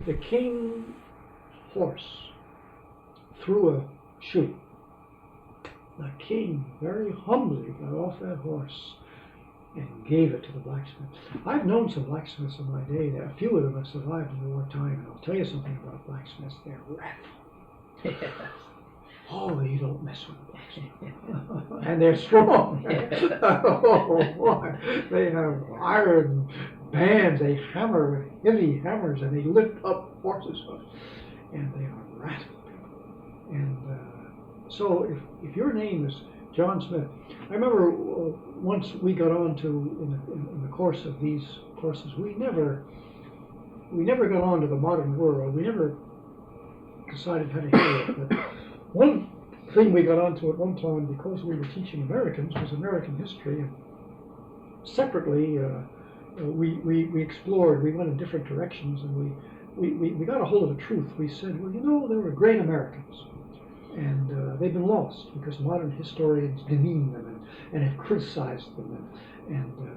the king's horse threw a shoe. The king very humbly got off that horse and gave it to the blacksmith. I've known some blacksmiths in my day. A few of them have survived in wartime, and I'll tell you something about blacksmiths. They're wrathful. Oh, you don't mess with a blacksmith. And they're strong. Oh, boy. They have iron bands. They hammer with heavy hammers, and they lift up horses. And they are wrathful people. And so if your name is John Smith, I remember once we got on to, in the course of these courses, we never got on to the modern world. We never decided how to hear it. But one thing we got onto at one time, because we were teaching Americans, was American history. And separately, we explored. We went in different directions, and we got a hold of the truth. We said, well, you know, there were great Americans. And they've been lost because modern historians demean them and have criticized them.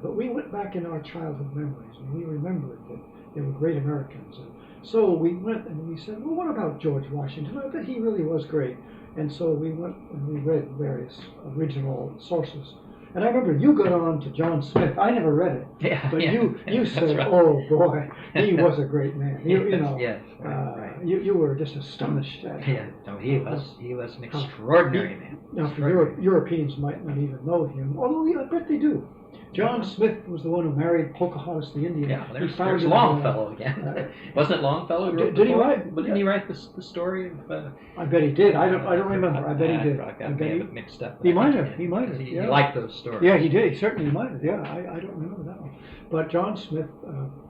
But we went back in our childhood memories, and we remembered that they were great Americans. And so we went and we said, well, what about George Washington? I bet he really was great. And so we went and we read various original sources. And I remember you got on to John Smith. I never read it. Yeah, but yeah. you said, Right. oh boy, he was a great man. You know, yes, right. You were just astonished at him. Yeah, no, he was an extraordinary man. Now, for Europeans might not even know him, although I bet they do. John Smith was the one who married Pocahontas the Indian. Yeah, there's Longfellow again. Wasn't it Longfellow who wrote did he the write? But didn't he write the story of? I bet he did. I don't remember. I bet he did. I bet have it mixed up. He might have. He might have. He Yeah. liked those stories. Yeah, he did. He certainly might have. Yeah, I don't remember that one. But John Smith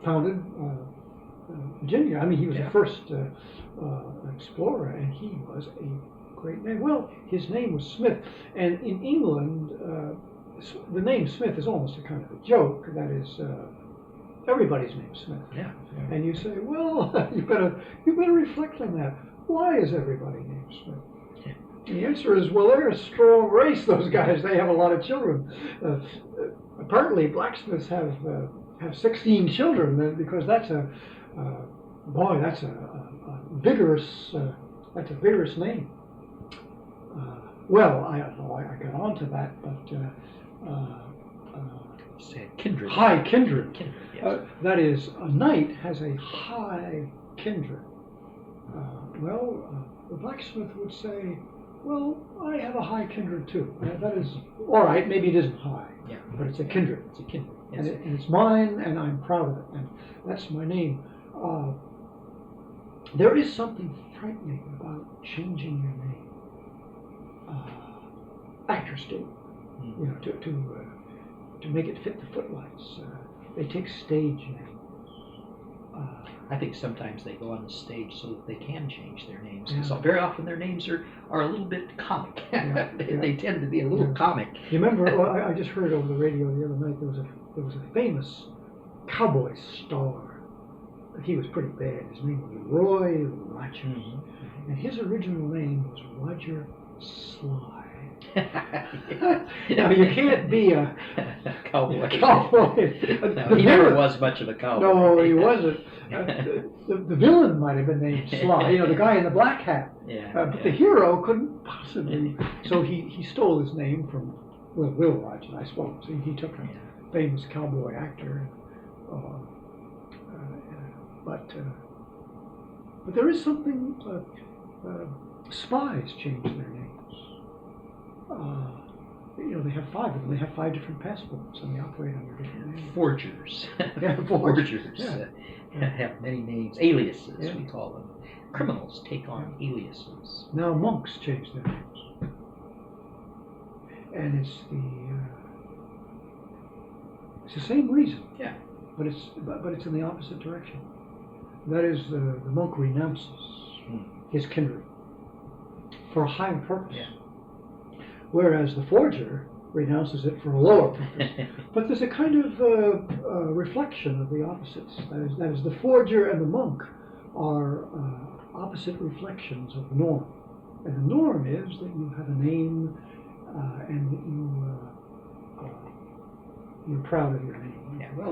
founded Virginia. I mean, he was the first explorer, and he was a great man. Well, his name was Smith, and in England, the name Smith is almost a kind of a joke. That is, everybody's name is Smith. Yeah. And you say, well, you better reflect on that. Why is everybody named Smith? The answer is, well, they're a strong race, those guys. They have a lot of children. Apparently, blacksmiths have 16 children, because that's a vigorous name. Well, I don't know. I got onto that, but Kindred. high kindred. Kindred, yes. That is, a knight has a high kindred. The blacksmith would say, well, I have a high kindred too. That is, all right, maybe it isn't high, Yeah. but it's a kindred. It's a kindred. And it's mine, and I'm proud of it, and that's my name. There is something frightening about changing your name. Actors do, you know, to make it fit the footlights. They take stage names. I think sometimes they go on the stage so that they can change their names. Yeah. So very often their names are a little bit comic. Yeah, They tend to be a little comic. You remember? Well, I just heard over the radio the other night there was a famous cowboy star. He was pretty bad. His name was Roy Rogers, and his original name was Roger Sly. Now you can't be a cowboy. No, he never was much of a cowboy. No, he wasn't. The villain might have been named Sly. You know, the guy in the black hat. But the hero couldn't possibly. So he stole his name from Will Rogers, I suppose. He took a famous cowboy actor. But there is something. Spies change their names. You know, they have 5 of them. They have 5 different passports, and they operate under different names. Forgers. Yeah, Forgers. Yeah. Have many names. Aliases, we call them. Criminals take on aliases. Now monks change their names, and it's the same reason. Yeah. But it's in the opposite direction. That is, the monk renounces his kindred for a higher purpose. Yeah. Whereas the forger renounces it for a lower purpose. But there's a kind of reflection of the opposites. That is, the forger and the monk are opposite reflections of the norm. And the norm is that you have a name and that you're proud of your name. Yeah. Well,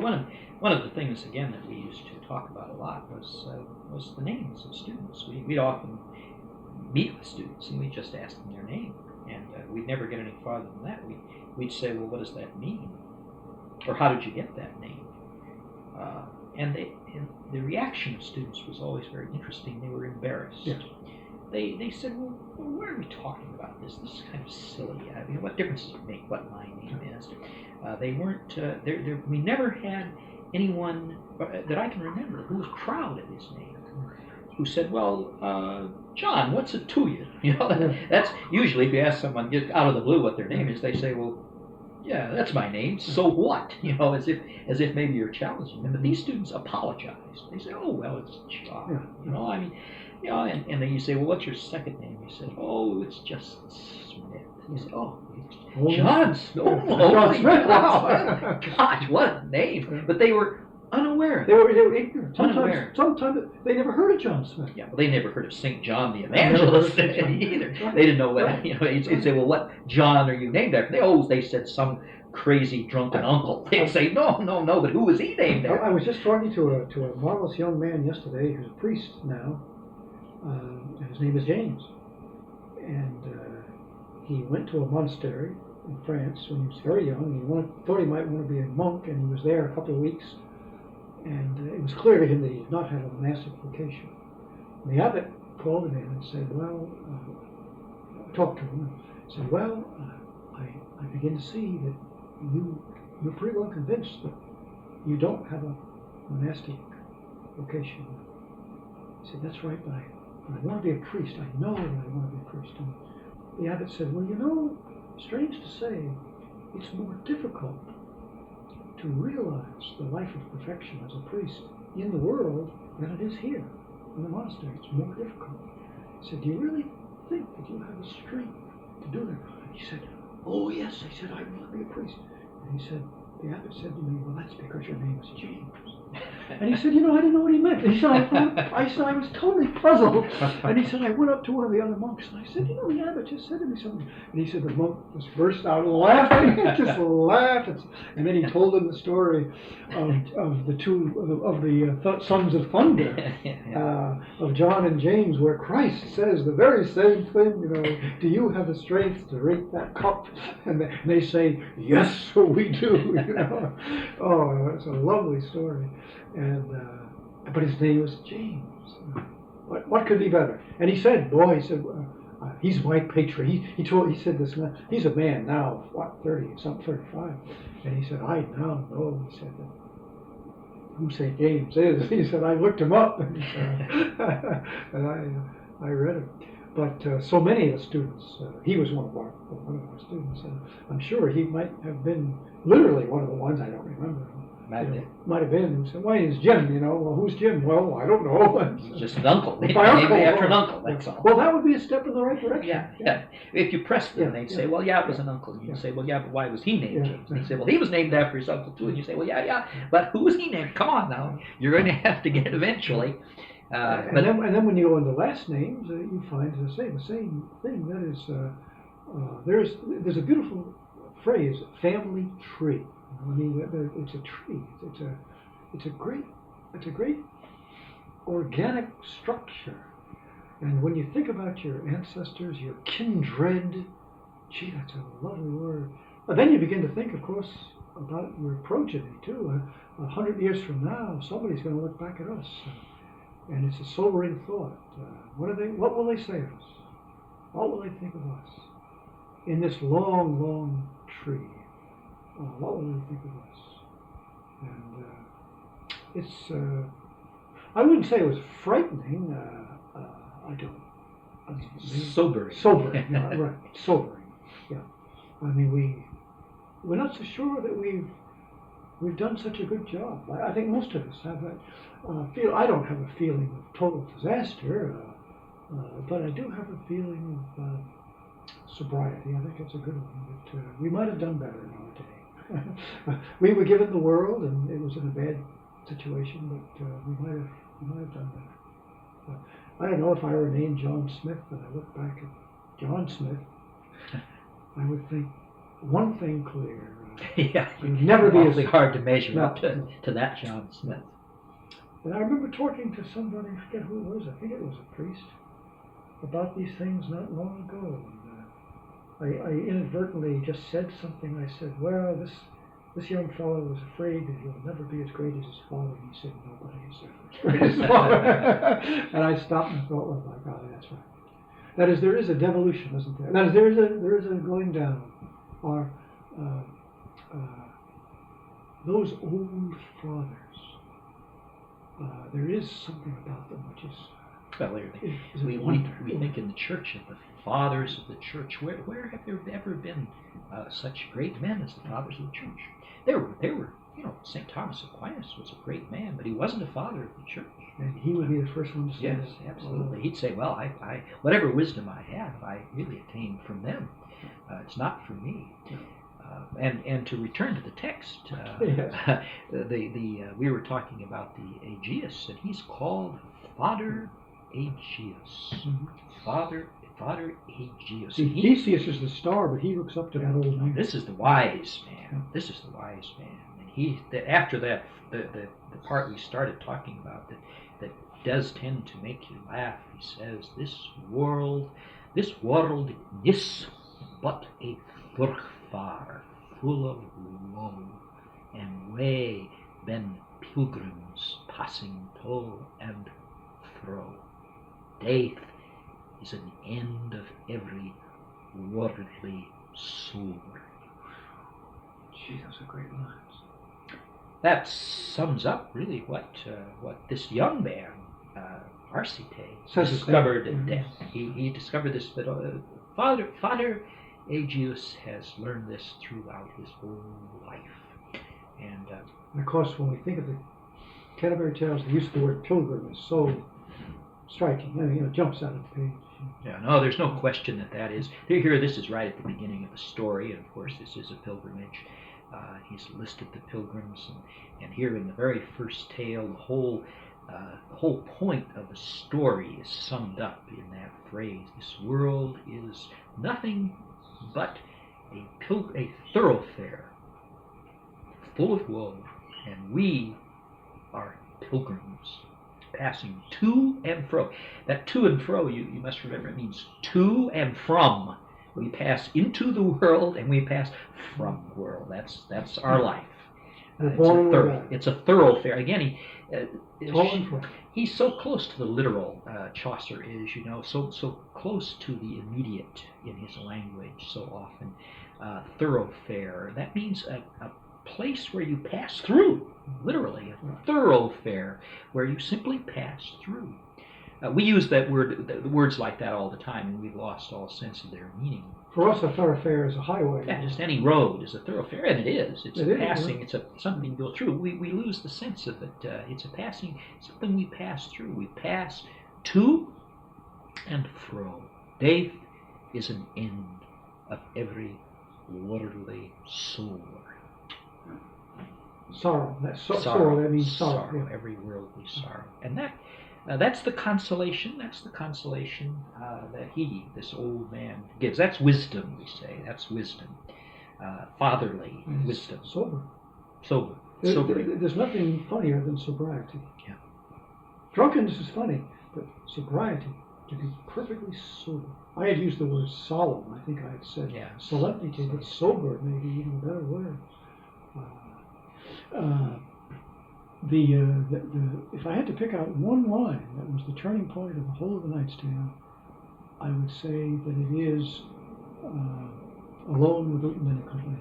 one of the things again that we used to talk about a lot was the names of students. We'd often meet with students and we'd just ask them their name, and we'd never get any farther than that. We'd say, well, what does that mean, or how did you get that name? And the reaction of students was always very interesting. They were embarrassed. Yes. They said, well, why are we talking about this? This is kind of silly. I mean, what difference does it make what my name is? They weren't. We never had anyone that I can remember who was proud of his name, who said, well, John, what's it to you? You know, that's usually if you ask someone just out of the blue what their name is, they say, well, yeah, that's my name. So what? You know, as if maybe you're challenging them. But these students apologize. They say, oh, well, it's John. Yeah. You know, I mean, you know, and then you say, well, what's your second name? He said, oh, it's just Smith. You say, oh, John Smith. John Smith. Wow. Gosh, what a name. But they were unaware. They were ignorant. Unaware. Sometimes they never heard of John Smith. Yeah, well, they never heard of St. John the Evangelist either. They didn't know what, you know, they'd say, well, what John are you named after? They said some crazy drunken uncle. They'd say, no, but who was he named after? I was just talking to a marvelous young man yesterday who's a priest now, and his name is James. And he went to a monastery in France when he was very young. He thought he might want to be a monk, and he was there a couple of weeks. And it was clear to him that he did not have a monastic vocation. And the abbot called him in and said, well, talked to him and said, well, I begin to see that you're pretty well convinced that you don't have a monastic vocation. He said, that's right, but I want to be a priest. I know that I want to be a priest. And the abbot said, well, you know, strange to say, it's more difficult to realize the life of perfection as a priest in the world than it is here in the monastery. It's more difficult. He said, do you really think that you have the strength to do that? And he said, oh yes. I said, I want to be a priest. And he said, the abbot said to me, well, that's because your name is James. And he said, you know, I didn't know what he meant. And he said, I was totally puzzled. And he said, I went up to one of the other monks and I said, you know, the abbot just said to me something. And he said, the monk just burst out laughing. Just laughed. And then he told him the story of the sons of thunder, of John and James, where Christ says the very same thing. You know, do you have the strength to drink that cup? And they say, yes, we do. You know, oh, it's a lovely story. And but his name was James. What could be better? And he said, he's my patron. He said this man, he's a man now, what, 30, something, 35. And he said, I now know, he said, who St. James is. He said, I looked him up, and I read him. But so many of the students, he was one of our students. I'm sure he might have been literally one of the ones, I don't remember. Might have been. He said, why is Jim? You know, well, who's Jim? Well, I don't know. He's just an uncle. Named uncle. After an uncle, that's all. Well, that would be a step in the right direction. Yeah. If you press them, they'd say, well, yeah, it was an uncle. You'd say, well, yeah, but why was he named James? And they'd say, well, he was named after his uncle, too. And you say, well, yeah, but who was he named? Come on now. You're going to have to get it eventually. And then when you go into last names, you find, as I say, the same thing. That is, there's a beautiful phrase, family tree. I mean, it's a tree. It's a great organic structure. And when you think about your ancestors, your kindred, gee, that's a lovely word. But then you begin to think, of course, about your progeny too. 100 years from now, somebody's going to look back at us, and it's a sobering thought. What will they say of us? What will they think of us in this long, long tree? What will they think of us? And it's, I wouldn't say it was frightening. I don't. Sobering. Sobering, yeah, right. Sobering, yeah. I mean, we're not so sure that we've done such a good job. I think most of us have that feel. I don't have a feeling of total disaster, but I do have a feeling of sobriety. I think it's a good one. That we might have done better nowadays. We were given the world, and it was in a bad situation, but we might have done better. But I don't know, if I were named John Smith and I look back at John Smith, I would think one thing clear. Yeah, It would never be awfully as hard to measure No, up to, no. to that John Smith. And I remember talking to somebody, I forget who it was, I think it was a priest, about these things not long ago. And, I inadvertently just said something. I said, well, this young fellow was afraid that he'll never be as great as his father. And he said, nobody is ever as great as his father. And I stopped and thought, oh my God, that's right. That is, there is a devolution, isn't there? That is, there is a going down. Or those old fathers, there is something about them which is. Well, we think in the church of the fathers of the church. Where have there ever been such great men as the fathers of the church? There were. St. Thomas Aquinas was a great man, but he wasn't a father of the church. And he would be the first one to say Yes, that. absolutely. He'd say, well, I whatever wisdom I have, I really attained from them. It's not from me. And to return to the text, Yes. we were talking about the Aegeus, and he's called Father Aegeus. Mhm. Father Aegeus. See, Theseus is the star, but he looks up to that old man. This is the wise man. This is the wise man. And after that, the part we started talking about that does tend to make you laugh. He says, "This world is but a thurfar full of woe, and way ben pilgrims passing to and fro. Death is an end of every worldly soul." Gee, those are great lines. That sums up really what this young man, Arcite, discovered at death. He discovered this, but Father Aegeus has learned this throughout his whole life. And of course, when we think of the Canterbury Tales, the use of the word pilgrim is so striking. It jumps out of the page. yeah, no, there's no question that is. Here, this is right at the beginning of the story, and of course, this is a pilgrimage. He's listed the pilgrims, and here in the very first tale, the whole point of the story is summed up in that phrase: "This world is nothing but a thoroughfare full of woe, and we are pilgrims passing to and fro." That to and fro, you must remember, it means to and from. We pass into the world and we pass from the world. That's our life. It's a thoroughfare. Again, he's so close to the literal. Chaucer is, so close to the immediate in his language. So often, thoroughfare. That means a place where you pass through. Literally, a thoroughfare where you simply pass through. We use words like that all the time, and we've lost all sense of their meaning. For us, a thoroughfare is a highway. Yeah, just any road is a thoroughfare, and it is. It's a passing. Yeah. It's something you go through. We lose the sense of it. It's a passing, something we pass through. We pass to and fro. Death is an end of every worldly soul. Sorrow. Sorrow. That means sorrow. Yeah. Every worldly sorrow, and that's the consolation. That's the consolation that this old man, gives. That's wisdom, we say. That's wisdom, fatherly wisdom. Sober. There's nothing funnier than sobriety. Yeah. Drunkenness is funny, but sobriety, to be perfectly sober. I had used the word solemn. I think I had said solemnity, but sober may be even a better word. If I had to pick out one line that was the turning point of the whole of the Knight's Tale, I would say that it is "alone with Uton and company."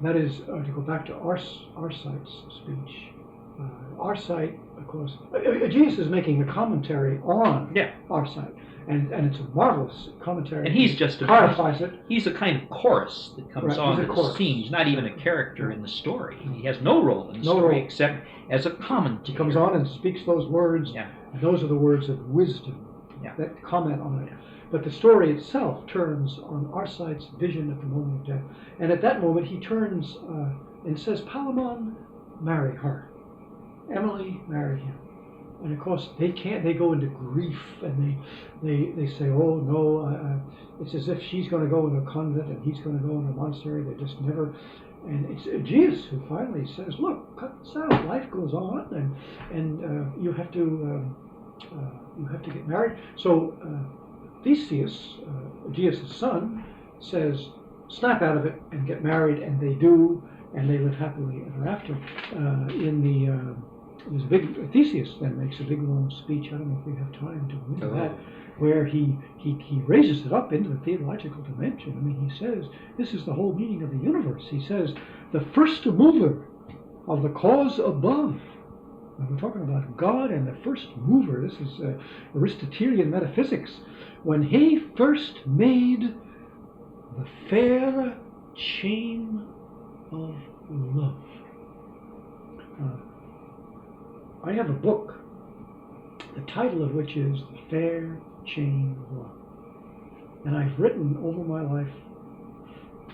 That is, to go back to Arcite's speech. Arcite, of course, Aegeus is making a commentary on Arcite, and it's a marvelous commentary. And he's just clarifies it. He's a kind of chorus that comes on to the scene. He's not even a character in the story. He has no role in the story except as a commentator. He comes on and speaks those words. Yeah. And those are the words of wisdom that comment on it. But the story itself turns on Arcite's vision at the moment of death. And at that moment he turns and says, "Palamon, marry her. Emily, marry him." And of course they can't. They go into grief, and they say, "Oh no, it's as if she's going to go in a convent and he's going to go in a monastery." They just never. And it's Aegeus who finally says, "Look, cut this out. Life goes on, and you have to get married." So Theseus, Aegeus' son, says, "Snap out of it and get married," and they do, and they live happily ever after. There's a big Theseus then makes a big long speech. I don't know if we have time to go into that, where he raises it up into the theological dimension. I mean, he says this is the whole meaning of the universe. He says the first mover of the cause above. And we're talking about God and the first mover. This is Aristotelian metaphysics. When he first made the fair chain of love. I have a book, the title of which is The Fair Chain of Love. And I've written over my life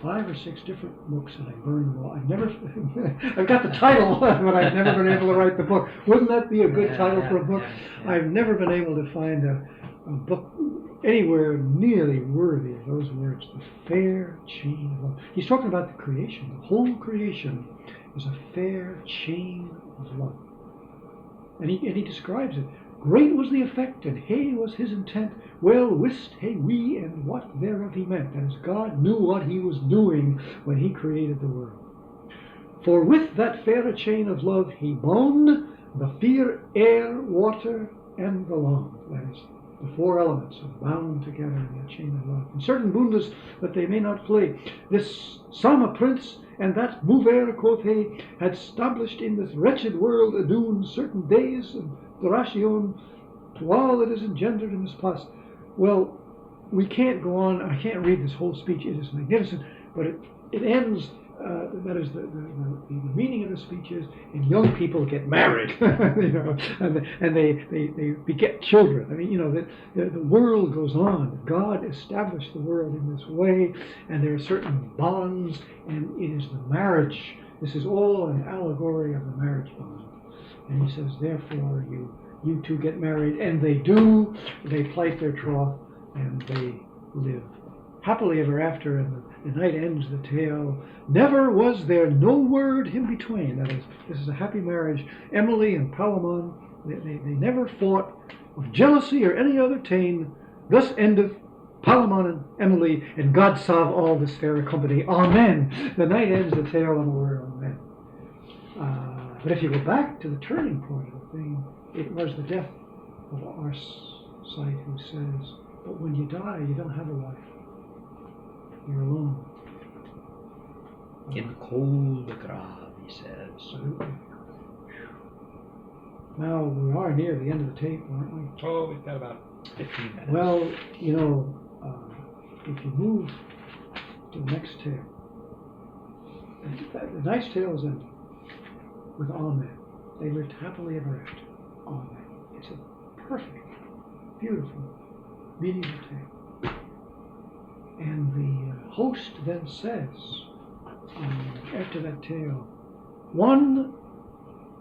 5 or 6 different books, and I burned them all. I've got the title, but I've never been able to write the book. Wouldn't that be a good title for a book? I've never been able to find a book anywhere nearly worthy of those words. The fair chain of love. He's talking about the creation. The whole creation is a fair chain of love. And he describes it. Great was the effect, and hey was his intent. Well wist hey we, and what thereof he meant. That is, God knew what he was doing when he created the world. For with that fair chain of love he bound the fire, air, water, and the land. That is, the 4 elements are bound together in that chain of love. And certain bundes that they may not flee. This Sama prince and that mover, quoth he, had established in this wretched world adoon certain days of duration to all that is engendered in this place. Well, we can't go on. I can't read this whole speech. It is magnificent, but it ends. That is the meaning of the speech is, and young people get married, and they beget children. I mean, the world goes on. God established the world in this way, and there are certain bonds, and it is the marriage. This is all an allegory of the marriage bond. And he says, therefore, you two get married, and they do. They plight their troth, and they live happily ever after, and the night ends the tale. Never was there no word in between. That is, this is a happy marriage. Emily and Palamon, they never fought of jealousy or any other tain. Thus endeth Palamon and Emily, and God salve all this fair company. Amen. The night ends the tale, and the word amen. But if you go back to the turning point of the thing, it was the death of our sight who says, but when you die, you don't have a wife. You're alone. In the cold grave, he says. Absolutely. Now, we are near the end of the tape, aren't we? Oh, we've got about 15 minutes. Well, if you move to the next tale, the next tale is ended with Amen. They lived happily ever after. Amen. It's a perfect, beautiful, meaningful tale. And the host then says, after that tale, one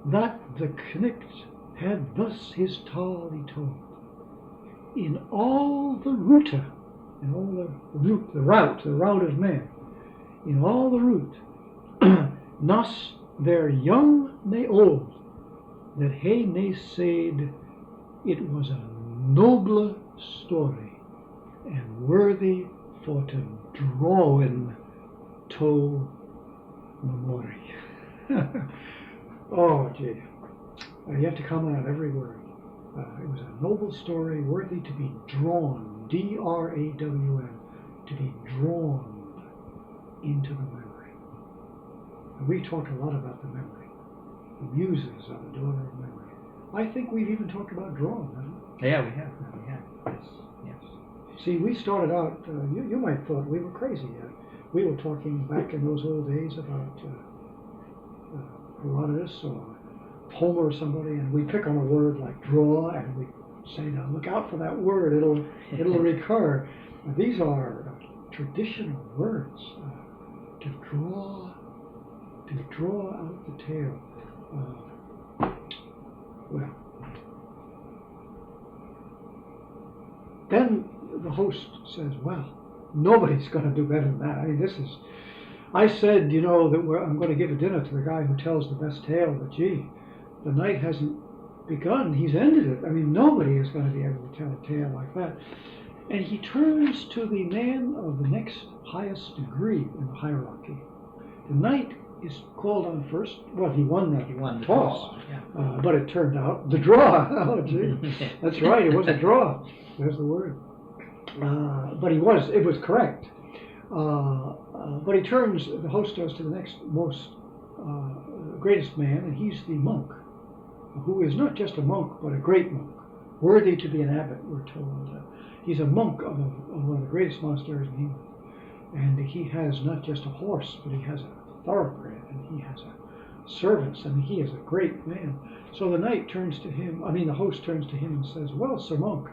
that the knicht had thus his tale he told, in all the route, in all the route of men, in all the route, nos there young ne old, that he ne said it was a noble story, and worthy for to draw in to memory. Oh, gee. You have to comment on every word. It was a noble story worthy to be drawn, D-R-A-W-N, to be drawn into the memory. And we talk a lot about the memory. The muses are the daughter of memory. I think we've even talked about drawn, haven't we? Yeah, we have. Yes. See, we started out, you might have thought we were crazy. We were talking back in those old days about Herodotus or Homer or somebody, and we pick on a word like draw, and we say, now look out for that word, it'll recur. These are traditional words. To draw out the tale. Well, then the host says, well, nobody's going to do better than that. I mean, this is, I said, that I'm going to give a dinner to the guy who tells the best tale, but gee, the night hasn't begun. He's ended it. I mean, nobody is going to be able to tell a tale like that. And he turns to the man of the next highest degree in the hierarchy. The knight is called on first. Well, he won the toss, but it turned out the draw. Oh, gee, that's right. It was a draw. There's the word. But it was correct. But he turns, the host does, to the next most greatest man, and he's the monk, who is not just a monk, but a great monk, worthy to be an abbot, we're told. He's a monk of one of the greatest monasteries in England. And he has not just a horse, but he has a thoroughbred, and he has servants. I mean, he is a great man. So the host turns to him and says, well, Sir Monk,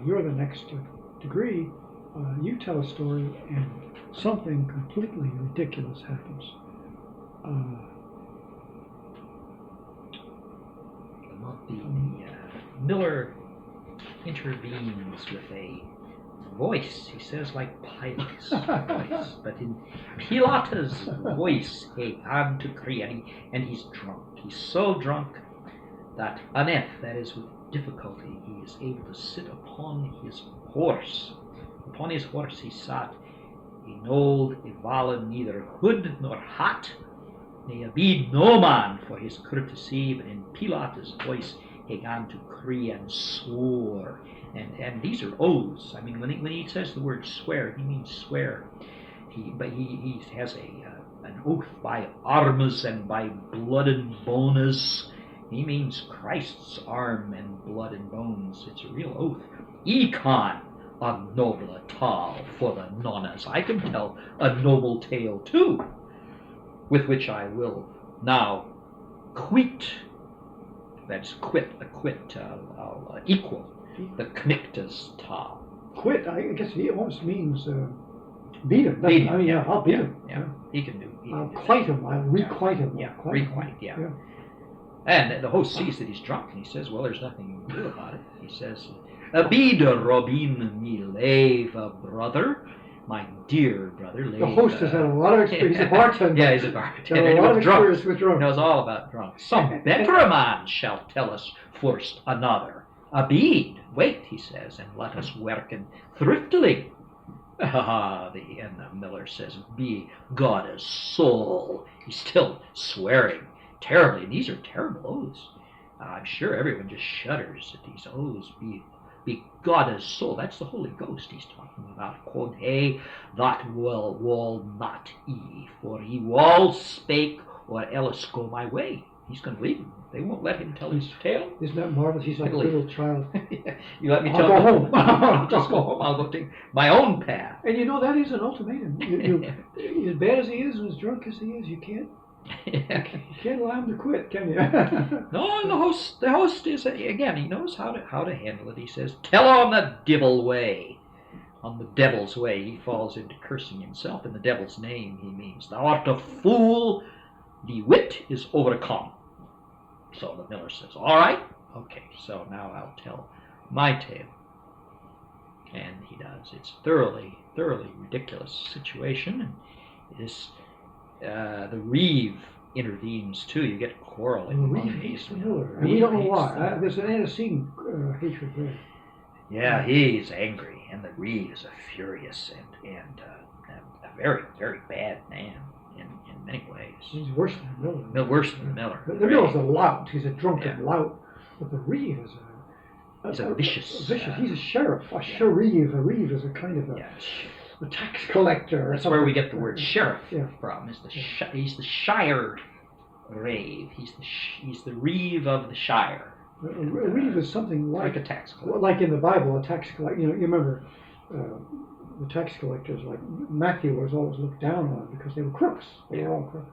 you're the next degree. You tell a story, and something completely ridiculous happens. The miller intervenes with a voice, he says, like Pilate's voice, but in Pilate's voice, he came to cry, and he's drunk. He's so drunk that that is with difficulty, he is able to sit upon his horse. Upon his horse he sat, he knowed Ivala neither hood nor hat, ne abide no man for his courtesy, but in Pilate's voice he began to cry and swore. And these are oaths. I mean, when he says the word swear, he means swear. He has an oath by arms and by blood and bones. He means Christ's arm and blood and bones. It's a real oath. Econ, a noble tale for the nonnas. I can tell a noble tale too, with which I will now quit. That's equal the Knicta's tale. Quit, I guess he almost means beat him. Beat him, I'll beat him. Yeah, he can do. I'll quite him. I'll requite him. Yeah, requite. Yeah. And the host sees that he's drunk, and he says, "Well, there's nothing you can do about it." He says, "Abide Robin me lave, brother, my dear brother." The host has had a lot of experience. He's a bartender. Yeah, he's a bartender. A lot of experience with drunk. He knows all about drunk. Some better man shall tell us first another. Abide, wait, he says, and let us worken thriftily. And the miller says, be God a soul. He's still swearing terribly, and these are terrible oaths. I'm sure everyone just shudders at these oaths. Be God a soul. That's the Holy Ghost he's talking about. Quod he that will not e, for he will spake, or else go my way. He's going to leave him. They won't let him tell his tale. Isn't that marvelous? He's like a little child. You let me I'll go home. I'll just go home. I'll go take my own path. And that is an ultimatum. As bad as he is and as drunk as he is, you can't allow him to quit, can you? No, the host is, again, he knows how to handle it. He says, tell on the devil way. On the devil's way, he falls into cursing himself. In the devil's name, he means, thou art a fool, the wit is overcome. So the miller says, all right, okay, so now I'll tell my tale. And he does. It's thoroughly ridiculous situation. And this, the reeve intervenes too. You get quarreling. The reeve hates the miller. And we don't know why. There's an antecedent hatred there. Yeah, he's angry, and the reeve is a furious and a very, very bad man. In many ways. He's worse than the miller. Worse than the miller. The miller's a lout. He's a drunken lout. But the reeve is a vicious. He's a sheriff. A sheriff. A reeve is a kind of a tax collector. That's where we get the word sheriff from. He's the shire rave. He's the reeve of the shire. A reeve is something like a tax collector. Like in the Bible, a tax collector. You remember. The tax collectors, like Matthew, was always looked down on because they were crooks. They were all crooks.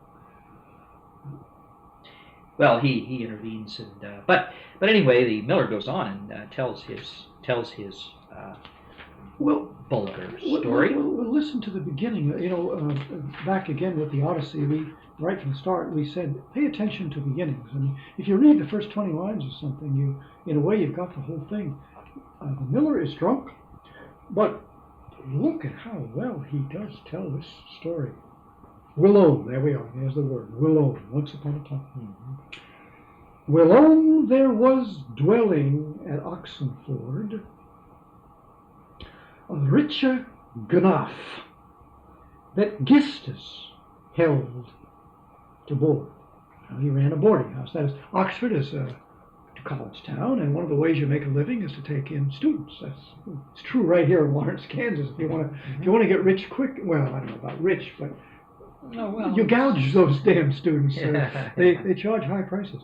Well, he intervenes, and but anyway, the miller goes on and tells his vulgar story. We'll listen to the beginning. Back again with the Odyssey, right from the start, we said pay attention to beginnings. I mean, if you read the first 20 lines or something, in a way you've got the whole thing. The miller is drunk, but look at how well he does tell this story. Whilome, there we are, there's the word, whilome, once upon a time. Mm-hmm. Whilome there was dwelling at Oxenford a richer Gnaff that Gistus held to board. Now, he ran a boarding house. That is, Oxford is a college town, and one of the ways you make a living is to take in students. It's true right here in Lawrence, Kansas. If you want to get rich quick, well, I don't know about rich, but you gouge those damn students. They charge high prices.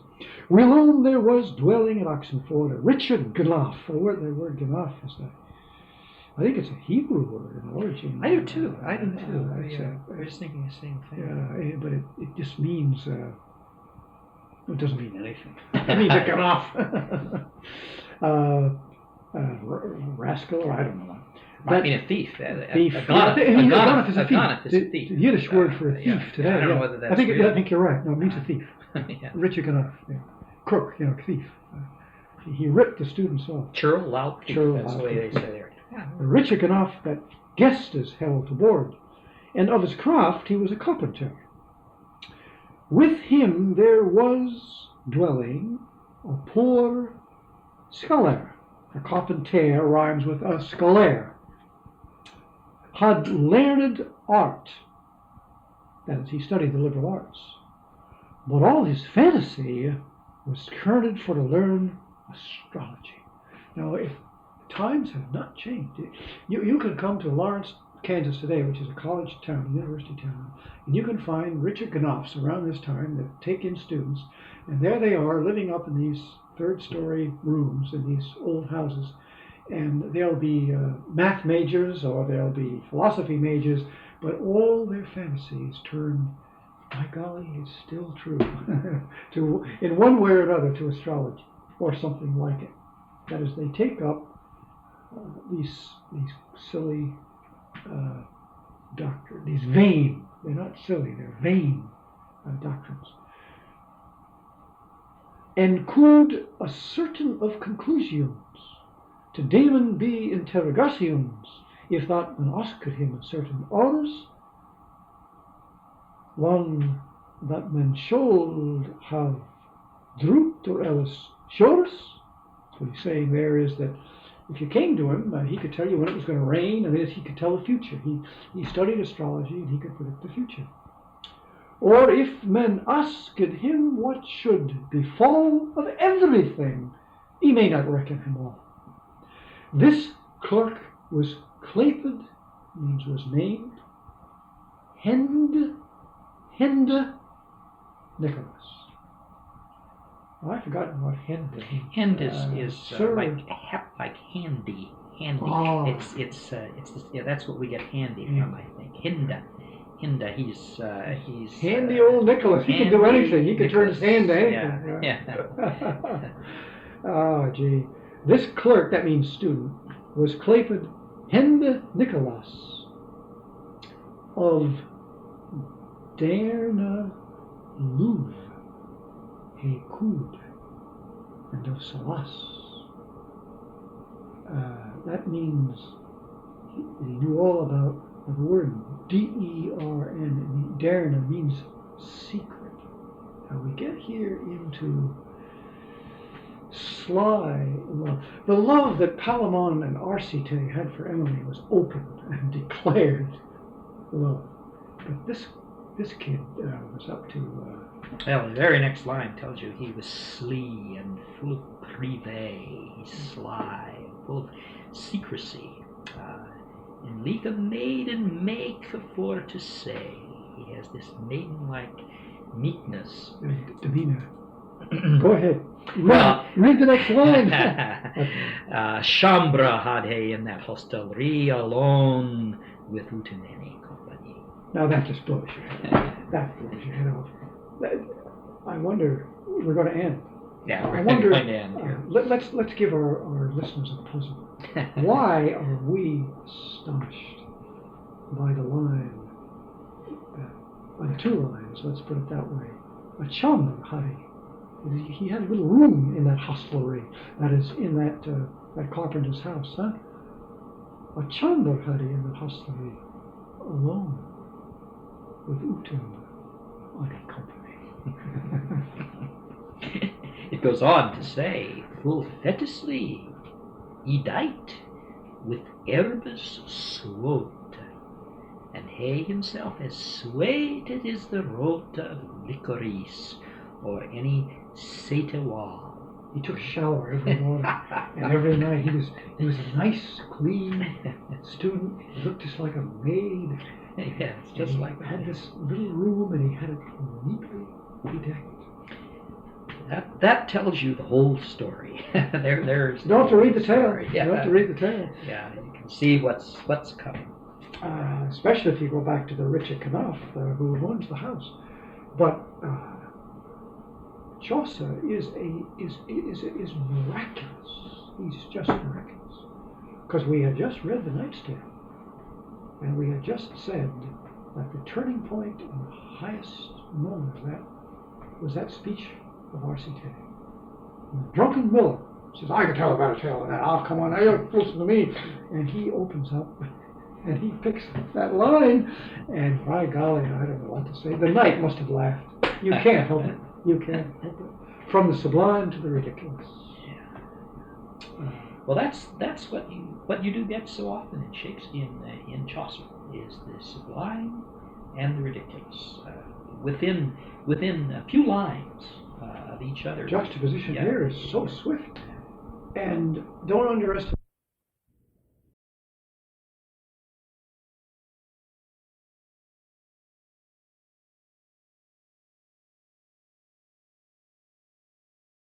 Whilome there was dwelling at Oxenford a richer Gnaff. The word Gnaff is I think it's a Hebrew word in origin. I do too. I was just thinking the same thing. Yeah, but it just means. It doesn't mean anything. It means a Gnaff. Rascal, or I don't know. I mean a thief. Thief. A Gnaff is a thief. The Yiddish word for a thief today. I don't know whether that's I think real. You're right. No, it means a thief. Yeah. Richard Gnaff. Yeah. Crook, thief. He ripped the students off. Churl loud thief. That's the way they say there. Yeah. The richer Gnaff that Gestas held to board, and of his craft he was a carpenter. With him there was dwelling a poor scholar. A carpenter rhymes with a scholar. Had learned art, that is, he studied the liberal arts, but all his fantasy was turned for to learn astrology. Now, if times have not changed, you can come to Lawrence, Kansas today, which is a college town, university town, and you can find Richard Gnaffs around this time that take in students, and there they are living up in these third-story rooms in these old houses, and they'll be math majors or they'll be philosophy majors, but all their fantasies turn, by golly, it's still true, to, in one way or another, to astrology or something like it. That is, they take up these silly doctrines, these vain, they're not silly, they're vain doctrines, and could a certain of conclusions to Damon be interrogations, if that man asked him a certain orders, one that man should have drooped or else shores. What he's saying there is that if you came to him, he could tell you when it was going to rain, and he could tell the future. He studied astrology, and he could predict the future. Or if men asked him what should befall of everything, he may not reckon him all. This clerk was Clayford, means was named, Hend Nicholas. I've forgotten what Hend means. Hend is like handy. Oh. It's that's what we get handy from, I think. Hinda, he's handy old Nicholas. He can do anything. He can turn his hand to anything. Yeah. Oh, gee. This clerk, that means student, was Clayford Hend Nicholas of Derna Louv, Hekud, and of Salas. That means he knew all about the word D-E-R-N. Derna means secret. Now we get here into sly love. The love that Palamon and Arcite had for Emily was open and declared love. But this kid was up to... Well, the very next line tells you he was sly and full of privé, sly, full of secrecy. And like a maiden make for to say. He has this maiden-like meekness. Davina. Go ahead. Read the next line. Chambra had he in that hostelry alone without any company. Now that just blows your head. That blows your head off. I wonder, we're going to end. Yeah, we're going to end here. Let's give our listeners a puzzle. Why are we astonished by the line, by the two lines, let's put it that way. A chambra had he. He had a little room in that hostelry, that is, in that carpenter's house, huh? A chambra had he in that hostelry, alone. with Utem unaccompanied. It goes on to say, full fetisly, he died with herbes swote, and he himself as sweet as the rote of licorice, or any satewa. He took a shower every morning, and every night he was a nice, clean student. He looked just like a maid. Yes, just like he had this little room, and he had it neatly bedecked. That tells you the whole story. There's You don't have to read the tale. story. You don't have to read the tale. Yeah, you can see what's coming. Especially if you go back to the Richard Knopf, who owns the house. But Chaucer is miraculous. He's just miraculous. Because we had just read the Knight's Tale, and we had just said that the turning point and the highest moment of that was that speech of R.C. Tay. The drunken miller says, "I can tell a better tale than that. Oh, come on, now listen to me." And he opens up and he picks that line, and by golly, I don't know what to say. The knight must have laughed. You can't help it. You can't help it. From the sublime to the ridiculous. Yeah. Well, that's what you do get so often in Shakespeare, in Chaucer, is the sublime and the ridiculous within a few lines of each other. Juxtaposition here is so swift, and don't underestimate